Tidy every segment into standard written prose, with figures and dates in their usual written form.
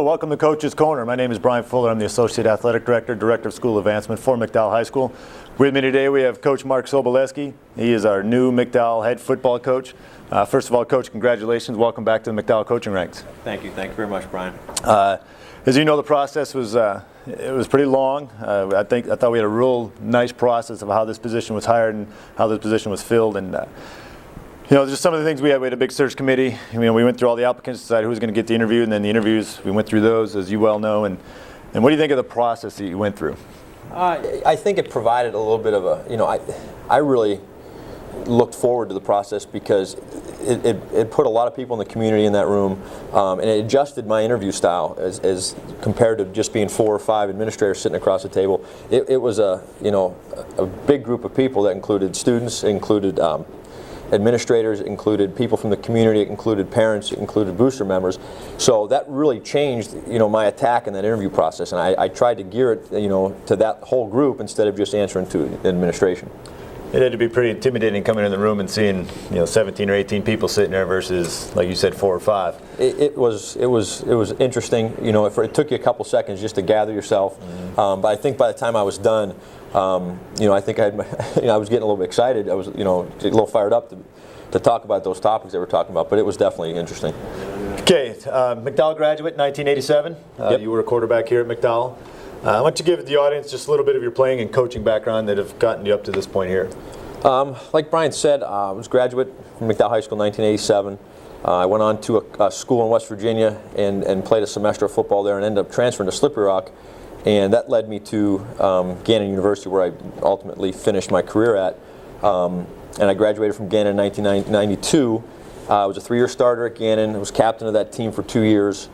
Hello, welcome to Coach's Corner. My name is Brian Fuller. I'm the Associate Athletic Director, Director of School Advancement for McDowell High School. With me today we have Coach Mark Sobolewski. He is our new McDowell head football coach. First of all, Coach, congratulations. Welcome back to the McDowell coaching ranks. Thank you. Thank you very much, Brian. As you know, the process was pretty long. I thought we had a real nice process of how this position was hired and how this position was filled. And you know, just some of the things we had a big search committee. We went through all the applicants, decided who was going to get the interview, and then the interviews, we went through those, as you well know. And what do you think of the process that you went through? I think it provided a little bit of a, I really looked forward to the process because it put a lot of people in the community in that room, and it adjusted my interview style as compared to just being 4 or 5 administrators sitting across the table. It was a big group of people that included students, included administrators, included people from the community, it included parents, it included booster members. So that really changed, my attack in that interview process, and I tried to gear it, to that whole group instead of just answering to the administration. It had to be pretty intimidating coming in the room and seeing 17 or 18 people sitting there versus, like you said, 4 or 5. It was interesting. It took you a couple seconds just to gather yourself. But I think by the time I was done, I think I was getting a little bit excited. I was a little fired up to talk about those topics that we're talking about. But it was definitely interesting. Okay, McDowell graduate, 1987. Yep. You were a quarterback here at McDowell. Why don't you give the audience just a little bit of your playing and coaching background that have gotten you up to this point here? Like Brian said, I was a graduate from McDowell High School in 1987. I went on to a school in West Virginia and played a semester of football there and ended up transferring to Slippery Rock. And that led me to Gannon University, where I ultimately finished my career at. And I graduated from Gannon in 1992. I was a 3-year starter at Gannon. I was captain of that team for 2 years.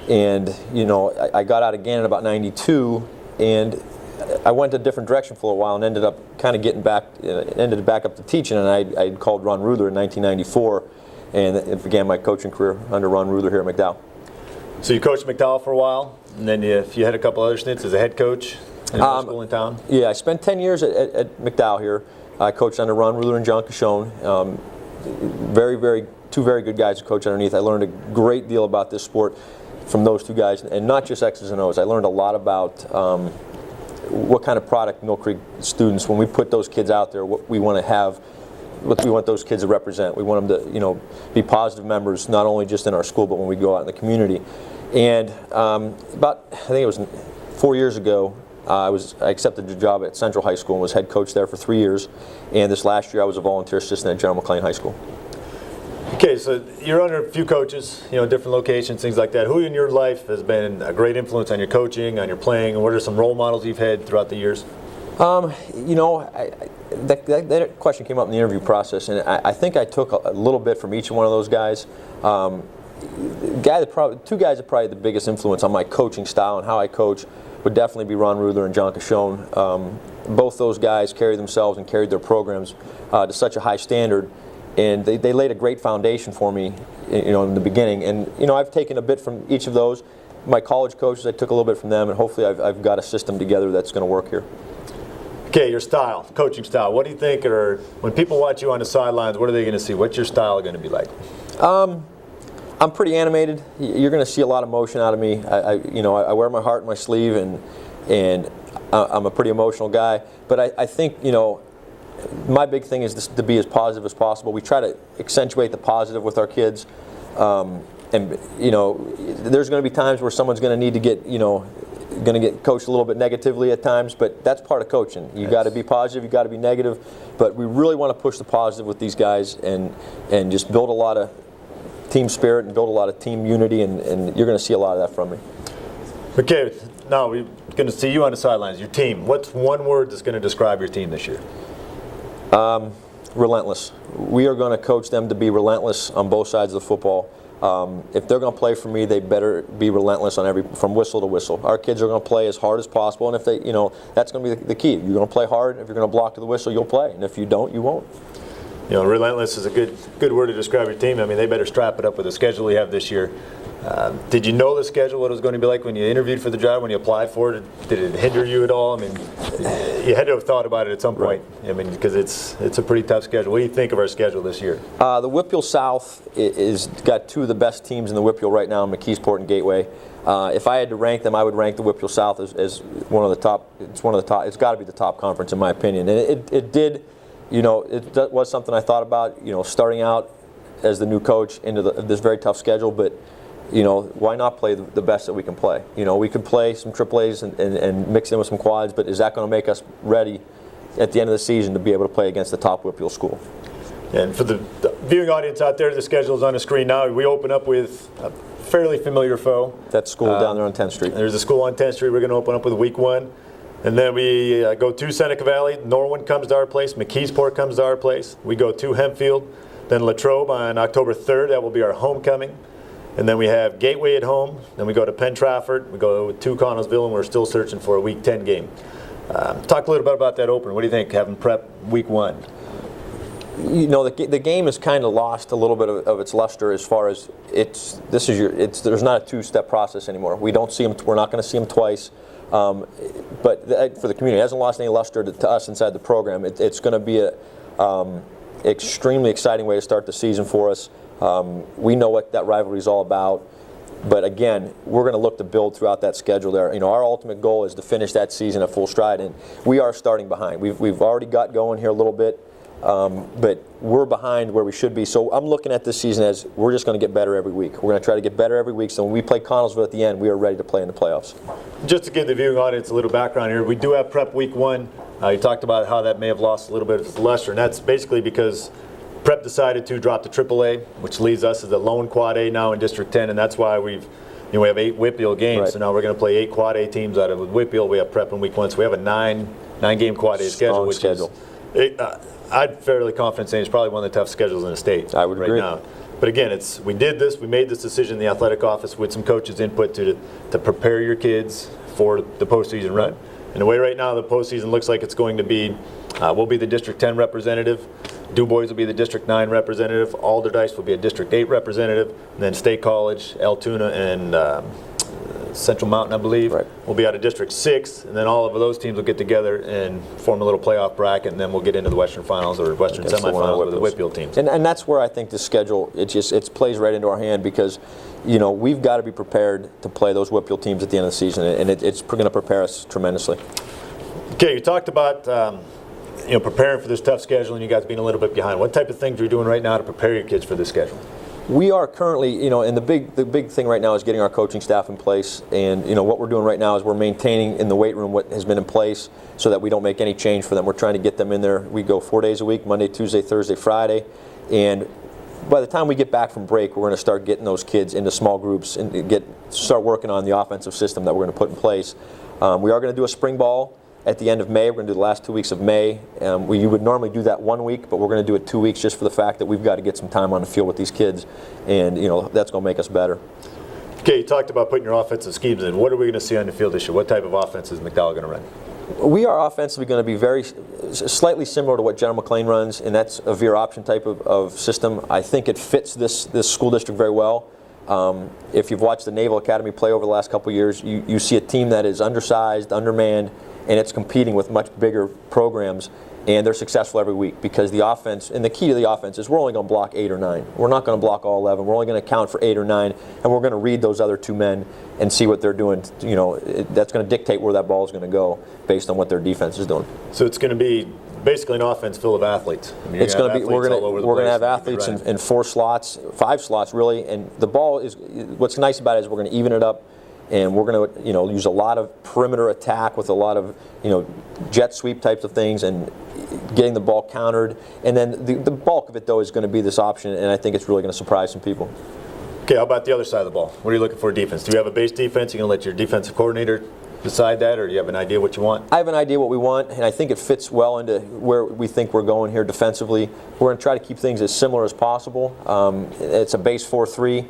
And I got out of Gannon about 92, and I went a different direction for a while, and ended up kind of getting back up to teaching. And I called Ron Ruther in 1994, and it began my coaching career under Ron Ruther here at McDowell. So you coached McDowell for a while, and then you had a couple other stints as a head coach in another school in town. Yeah, I spent 10 years at McDowell here. I coached under Ron Ruther and John Cashone. Two very good guys to coach underneath. I learned a great deal about this sport from those two guys, and not just X's and O's. I learned a lot about what kind of product Mill Creek students, when we put those kids out there, what we want to have, what we want those kids to represent. We want them to, be positive members, not only just in our school, but when we go out in the community. And about, I think it was 4 years ago, I accepted a job at Central High School and was head coach there for 3 years. And this last year, I was a volunteer assistant at General McLean High School. Okay, so you're under a few coaches, different locations, things like that. Who in your life has been a great influence on your coaching, on your playing, and what are some role models you've had throughout the years? That question came up in the interview process, and I think I took a little bit from each one of those guys. Two guys that probably the biggest influence on my coaching style and how I coach would definitely be Ron Ruther and John Cashone. Both those guys carried themselves and carried their programs to such a high standard. And they laid a great foundation for me, in the beginning. And I've taken a bit from each of those. My college coaches, I took a little bit from them, and hopefully I've got a system together that's going to work here. Okay, your style, coaching style. What do you think, or when people watch you on the sidelines, what are they going to see? What's your style going to be like? I'm pretty animated. You're going to see a lot of emotion out of me. I wear my heart on my sleeve, and I'm a pretty emotional guy. But I think, my big thing is to be as positive as possible. We try to accentuate the positive with our kids. And there's going to be times where someone's going to need to get, going to get coached a little bit negatively at times, but that's part of coaching. You got to be positive, you got to be negative, but we really want to push the positive with these guys and just build a lot of team spirit and build a lot of team unity, and you're going to see a lot of that from me. Okay, now we're going to see you on the sidelines. Your team. What's one word that's going to describe your team this year? Relentless. We are going to coach them to be relentless on both sides of the football. If they're going to play for me, they better be relentless on from whistle to whistle. Our kids are going to play as hard as possible, and if they, that's going to be the key. You're going to play hard. If you're going to block to the whistle, you'll play, and if you don't, you won't. Relentless is a good word to describe your team. I mean, they better strap it up with the schedule we have this year. Did you know the schedule, what it was going to be like when you interviewed for the job, when you applied for it? Did it hinder you at all? I mean, you had to have thought about it at some point. I mean, because it's a pretty tough schedule. What do you think of our schedule this year? The Whitfield South is got two of the best teams in the Whitfield right now, McKeesport and Gateway. If I had to rank them, I would rank the Whitfield South as one of the top. It's one of the top. It's got to be the top conference in my opinion. And it did, you know, it was something I thought about, you know, starting out as the new coach into this very tough schedule. But you know, why not play the best that we can play? You know, we could play some AAAs and mix in with some quads, but is that going to make us ready at the end of the season to be able to play against the top Whitfield school? And for the viewing audience out there, the schedule is on the screen now. We open up with a fairly familiar foe. That school down there on 10th Street. There's a school on 10th Street we're going to open up with week 1. And then we go to Seneca Valley. Norwin comes to our place. McKeesport comes to our place. We go to Hempfield. Then Latrobe on October 3rd. That will be our homecoming. And then we have Gateway at home. Then we go to Penn Trafford. We go to Connellsville, and we're still searching for a Week 10 game. Talk a little bit about that opener. What do you think, having prep Week 1? You know, the game has kind of lost a little bit of its luster as far as there's not a two-step process anymore. We don't see them. We're not going to see them twice. But for the community, it hasn't lost any luster to us inside the program. It's going to be a extremely exciting way to start the season for us. We know what that rivalry is all about, but again, we're going to look to build throughout that schedule there. You know, our ultimate goal is to finish that season at full stride, and we are starting behind. We've already got going here a little bit, but we're behind where we should be. So I'm looking at this season as we're just going to get better every week. We're going to try to get better every week, so when we play Connellsville at the end, we are ready to play in the playoffs. Just to give the viewing audience a little background here, we do have prep Week 1. You talked about how that may have lost a little bit of its luster, and that's basically because Prep decided to drop the AAA, which leaves us as the lone Quad A now in District 10, and that's why we have 8 Whitfield games. Right. So now we're going to play 8 Quad A teams out of Whitfield. We have Prep in Week 1, so we have a 9-game Quad A schedule, which schedule. I'm fairly confident saying it's probably one of the toughest schedules in the state. I would right agree. Now. But again, we made this decision in the athletic office with some coaches' input to prepare your kids for the postseason run. And the way right now the postseason looks like it's going to be, we'll be the District 10 representative. Du Bois will be the District 9 representative. Alderdice will be a District 8 representative. And then State College, Altoona, and Central Mountain, I believe, will be out of District 6. And then all of those teams will get together and form a little playoff bracket. And then we'll get into the Western Finals or Western semifinals with the Whitfield teams. And that's where I think the schedule, it plays right into our hand because, you know, we've got to be prepared to play those Whitfield teams at the end of the season. And it's going to prepare us tremendously. Okay, you talked about preparing for this tough schedule and you guys being a little bit behind. What type of things are you doing right now to prepare your kids for this schedule? We are currently, and the big thing right now is getting our coaching staff in place. And, what we're doing right now is we're maintaining in the weight room what has been in place so that we don't make any change for them. We're trying to get them in there. We go 4 days a week, Monday, Tuesday, Thursday, Friday. And by the time we get back from break, we're going to start getting those kids into small groups and start working on the offensive system that we're going to put in place. We are going to do a spring ball at the end of May. We're going to do the last 2 weeks of May. You would normally do that 1 week, but we're going to do it 2 weeks just for the fact that we've got to get some time on the field with these kids, and that's going to make us better. Okay, you talked about putting your offensive schemes in. What are we going to see on the field this year? What type of offense is McDowell going to run? We are offensively going to be slightly similar to what General McLean runs, and that's a veer option type of system. I think it fits this school district very well. If you've watched the Naval Academy play over the last couple of years, you see a team that is undersized, undermanned, and it's competing with much bigger programs, and they're successful every week because the offense, and the key to the offense is we're only going to block 8 or 9. We're not going to block all 11. We're only going to count for 8 or 9, and we're going to read those other 2 men and see what they're doing. That's going to dictate where that ball is going to go based on what their defense is doing. So it's going to be basically an offense full of athletes. It's going to be. We're going to have athletes in 4 slots, 5 slots really, and the ball is. What's nice about it is we're going to even it up. And we're going to, use a lot of perimeter attack with a lot of, jet sweep types of things and getting the ball countered. And then the bulk of it, though, is going to be this option, and I think it's really going to surprise some people. Okay, how about the other side of the ball? What are you looking for defense? Do you have a base defense? You're going to let your defensive coordinator decide that, or do you have an idea what you want? I have an idea what we want, and I think it fits well into where we think we're going here defensively. We're going to try to keep things as similar as possible. It's a base 4-3.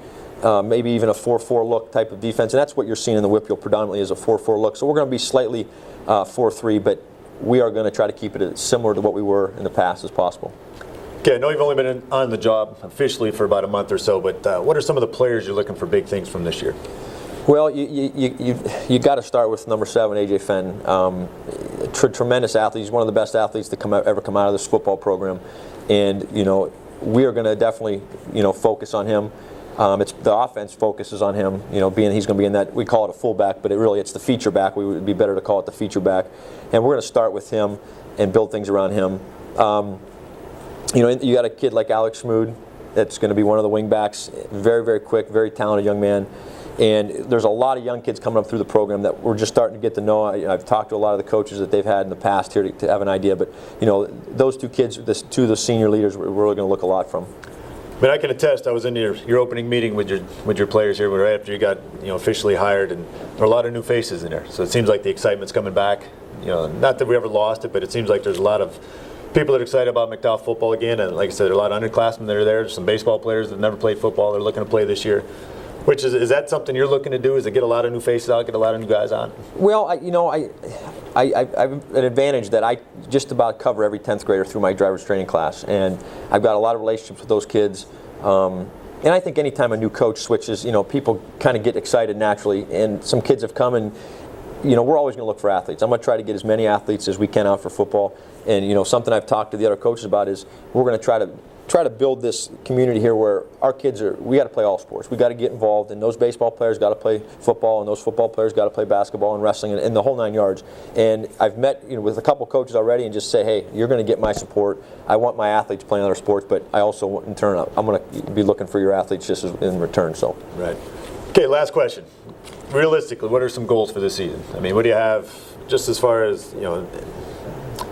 Maybe even a 4-4 look type of defense, and that's what you're seeing in the Whitfield predominantly is a 4-4 look. So we're going to be slightly 4-3, but we are going to try to keep it as similar to what we were in the past as possible. Okay, I know you've only been on the job officially for about a month or so, but what are some of the players you're looking for big things from this year? Well, you got to start with number 7, AJ Fenn. Tremendous athlete. He's one of the best athletes to ever come out of this football program, and we are going to definitely focus on him. It's the offense focuses on him. Being he's going to be in that, we call it a fullback, but it's the feature back. We would be better to call it the feature back, and we're going to start with him and build things around him. You got a kid like Alex Smoot that's going to be one of the wing backs. Very, very quick, very talented young man. And there's a lot of young kids coming up through the program that we're just starting to get to know. I've talked to a lot of the coaches that they've had in the past here to have an idea. But those two kids, two of the senior leaders, we're really going to look a lot from. But I can attest, I was in your opening meeting with your players here right after you got officially hired, and there are a lot of new faces in there. So it seems like the excitement's coming back. Not that we ever lost it, but it seems like there's a lot of people that are excited about McDowell football again. And like I said, there are a lot of underclassmen that are there. There's some baseball players that never played football. They're looking to play this year. Which is that something you're looking to do? Is to get a lot of new faces out, get a lot of new guys on? Well, I have an advantage that I just about cover every 10th grader through my driver's training class, and I've got a lot of relationships with those kids. And I think anytime a new coach switches, people kind of get excited naturally. And some kids have come, and we're always going to look for athletes. I'm going to try to get as many athletes as we can out for football. And something I've talked to the other coaches about is we're going to try to build this community here where our kids we got to play all sports. We got to get involved, and those baseball players got to play football, and those football players got to play basketball and wrestling and the whole 9 yards. And I've met with a couple coaches already and just say, hey, you're going to get my support. I want my athletes playing other sports, but I also, in turn, I'm going to be looking for your athletes just in return. So. Right. Okay, last question. Realistically, what are some goals for this season? I mean, what do you have just as far as,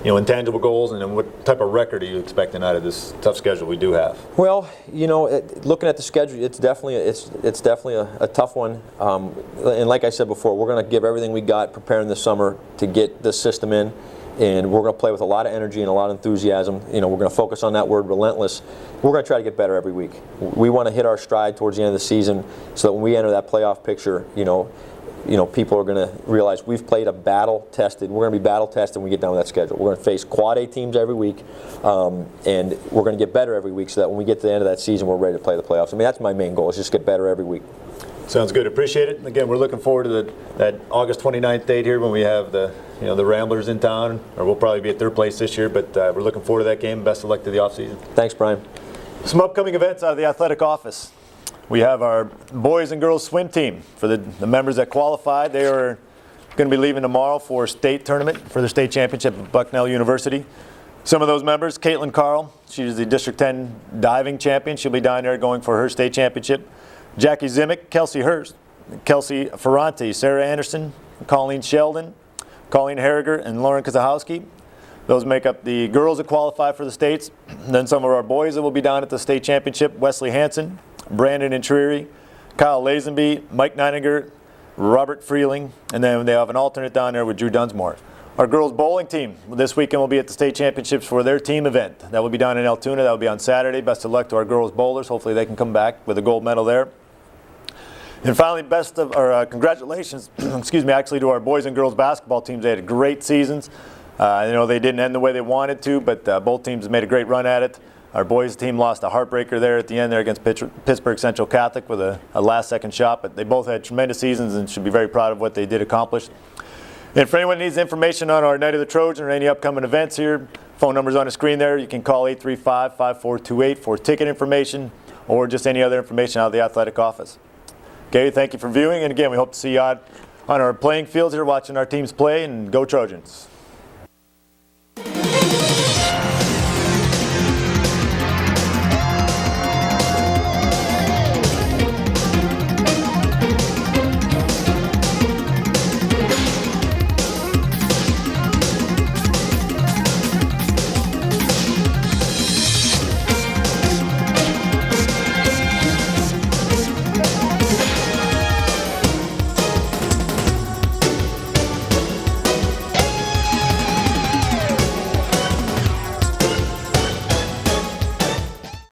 intangible goals, and then what type of record are you expecting out of this tough schedule we do have? Well, looking at the schedule, it's definitely a tough one. And like I said before, we're going to give everything we got preparing this summer to get this system in, and we're going to play with a lot of energy and a lot of enthusiasm. We're going to focus on that word relentless. We're going to try to get better every week. We want to hit our stride towards the end of the season so that when we enter that playoff picture, people are going to realize we've played a battle-tested. We're going to be battle-tested when we get done with that schedule. We're going to face Quad A teams every week, and we're going to get better every week so that when we get to the end of that season, we're ready to play the playoffs. I mean, that's my main goal, is just get better every week. Sounds good. Appreciate it. Again, we're looking forward to that August 29th date here when we have the Ramblers in town, or we'll probably be at their place this year, but we're looking forward to that game. Best of luck to the offseason. Thanks, Brian. Some upcoming events out of the athletic office. We have our boys and girls swim team. For the members that qualified, they are going to be leaving tomorrow for state tournament for the state championship at Bucknell University. Some of those members, Caitlin Carl, she's the District 10 diving champion. She'll be down there going for her state championship. Jackie Zimick, Kelsey Hurst, Kelsey Ferranti, Sarah Anderson, Colleen Sheldon, Colleen Harriger, and Lauren Kozahowski. Those make up the girls that qualify for the states. Then some of our boys that will be down at the state championship, Wesley Hansen, Brandon Intrieri, Kyle Lazenby, Mike Neininger, Robert Freeling, and then they have an alternate down there with Drew Dunsmore. Our girls bowling team this weekend will be at the state championships for their team event. That will be down in Altoona. That will be on Saturday. Best of luck to our girls bowlers. Hopefully they can come back with a gold medal there. And finally, congratulations, actually to our boys and girls basketball teams. They had great seasons. They didn't end the way they wanted to, but both teams made a great run at it. Our boys team lost a heartbreaker there at the end there against Pittsburgh Central Catholic with a last-second shot, but they both had tremendous seasons and should be very proud of what they did accomplish. And for anyone who needs information on our Night of the Trojan or any upcoming events here, phone number's on the screen there. You can call 835-5428 for ticket information or just any other information out of the athletic office. Okay, thank you for viewing, and again, we hope to see you out on our playing fields here watching our teams play, and go Trojans.